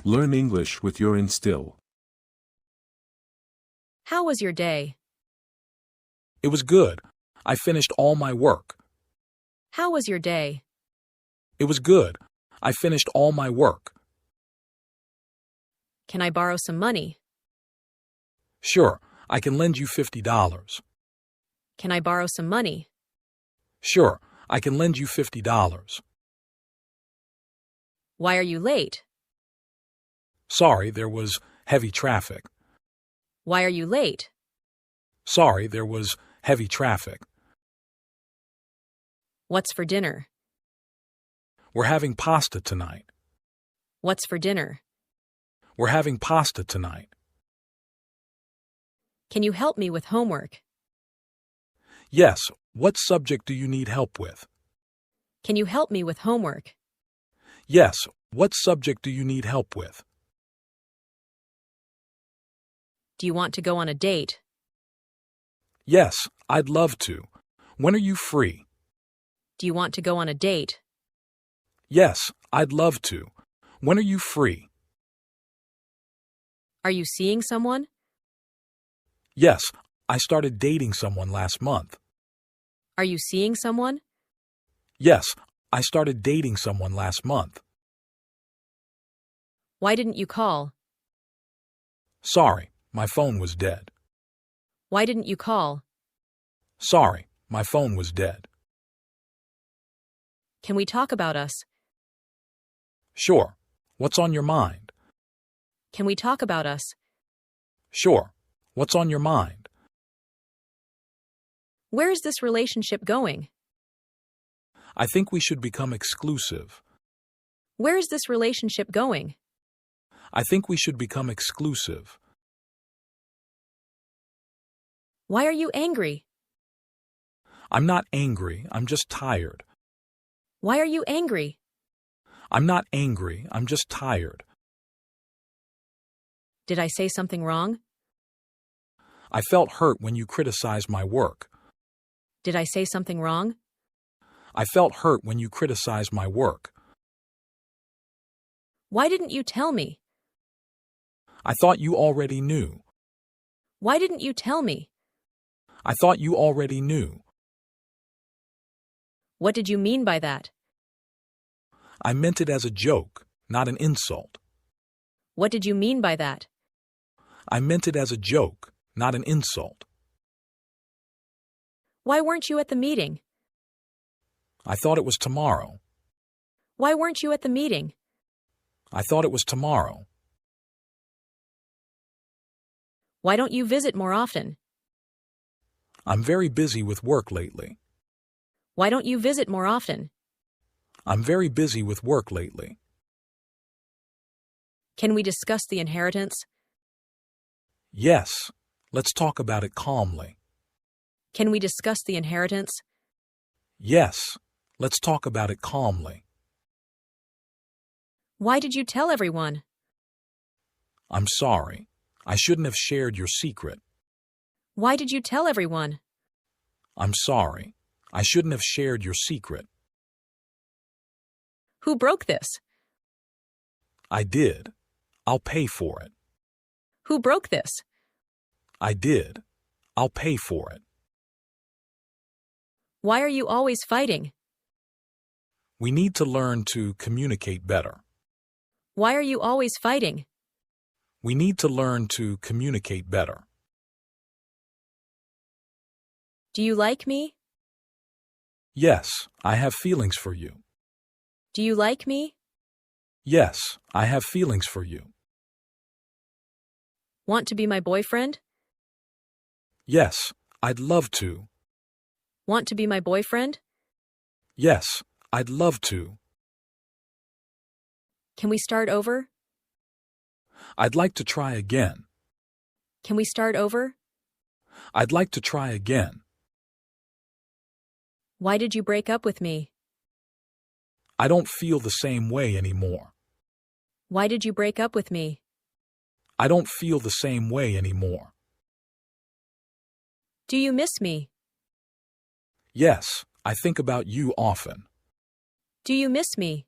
Learn English with your Instill. How was your day? It was good. I finished all my work. How was your day? It was good. I finished all my work. Can I borrow some money? Sure, I can lend you $50. Can I borrow some money? Sure, I can lend you $50. Why are you late? Sorry, there was heavy traffic. Why are you late? Sorry, there was heavy traffic. What's for dinner? We're having pasta tonight. What's for dinner? We're having pasta tonight. Can you help me with homework? Yes, what subject do you need help with? Can you help me with homework? Yes, what subject do you need help with? Do you want to go on a date? Yes, I'd love to. When are you free? Do you want to go on a date? Yes, I'd love to. When are you free? Are you seeing someone? Yes, I started dating someone last month. Are you seeing someone? Yes, I started dating someone last month. Why didn't you call? Sorry, my phone was dead. Why didn't you call? Sorry, my phone was dead. Can we talk about us? Sure. What's on your mind? Can we talk about us? Sure. What's on your mind? Where is this relationship going? I think we should become exclusive. Where is this relationship going? I think we should become exclusive. Why are you angry? I'm not angry, I'm just tired. Why are you angry? I'm not angry, I'm just tired. Did I say something wrong? I felt hurt when you criticized my work. Did I say something wrong? I felt hurt when you criticized my work. Why didn't you tell me? I thought you already knew. Why didn't you tell me? I thought you already knew. What did you mean by that? I meant it as a joke, not an insult. What did you mean by that? I meant it as a joke, not an insult. Why weren't you at the meeting? I thought it was tomorrow. Why weren't you at the meeting? I thought it was tomorrow. Why don't you visit more often? I'm very busy with work lately. Why don't you visit more often? I'm very busy with work lately. Can we discuss the inheritance? Yes, let's talk about it calmly. Can we discuss the inheritance? Yes, let's talk about it calmly. Why did you tell everyone? I'm sorry. I shouldn't have shared your secret. Why did you tell everyone? I'm sorry. I shouldn't have shared your secret. Who broke this? I did. I'll pay for it. Who broke this? I did. I'll pay for it. Why are you always fighting? We need to learn to communicate better. Why are you always fighting? We need to learn to communicate better. Do you like me? Yes, I have feelings for you. Do you like me? Yes, I have feelings for you. Want to be my boyfriend? Yes, I'd love to. Want to be my boyfriend? Yes, I'd love to. Can we start over? I'd like to try again. Can we start over? I'd like to try again. Why did you break up with me? I don't feel the same way anymore. Why did you break up with me? I don't feel the same way anymore. Do you miss me? Yes, I think about you often. Do you miss me?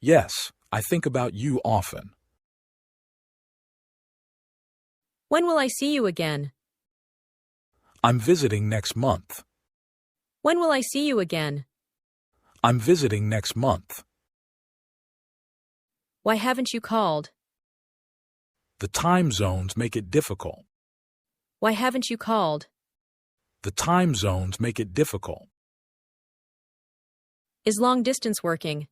Yes, I think about you often. When will I see you again? I'm visiting next month. When will I see you again? I'm visiting next month. Why haven't you called? The time zones make it difficult. Why haven't you called? The time zones make it difficult. Is long distance working?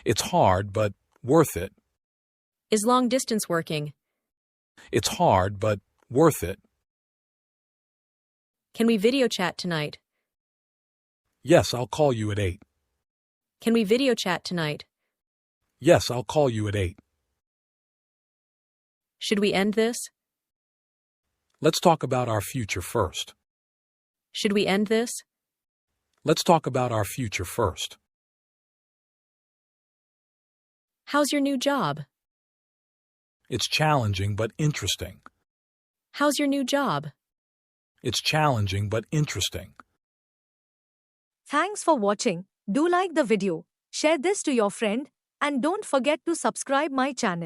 It's hard, but worth it. Is long distance working? It's hard, but worth it. Can we video chat tonight? Yes, I'll call you at 8. Can we video chat tonight? Yes, I'll call you at 8. Should we end this? Let's talk about our future first. Should we end this? Let's talk about our future first. How's your new job? It's challenging but interesting. How's your new job? It's challenging but interesting. Thanks for watching. Do like the video, share this to your friend, and don't forget to subscribe my channel.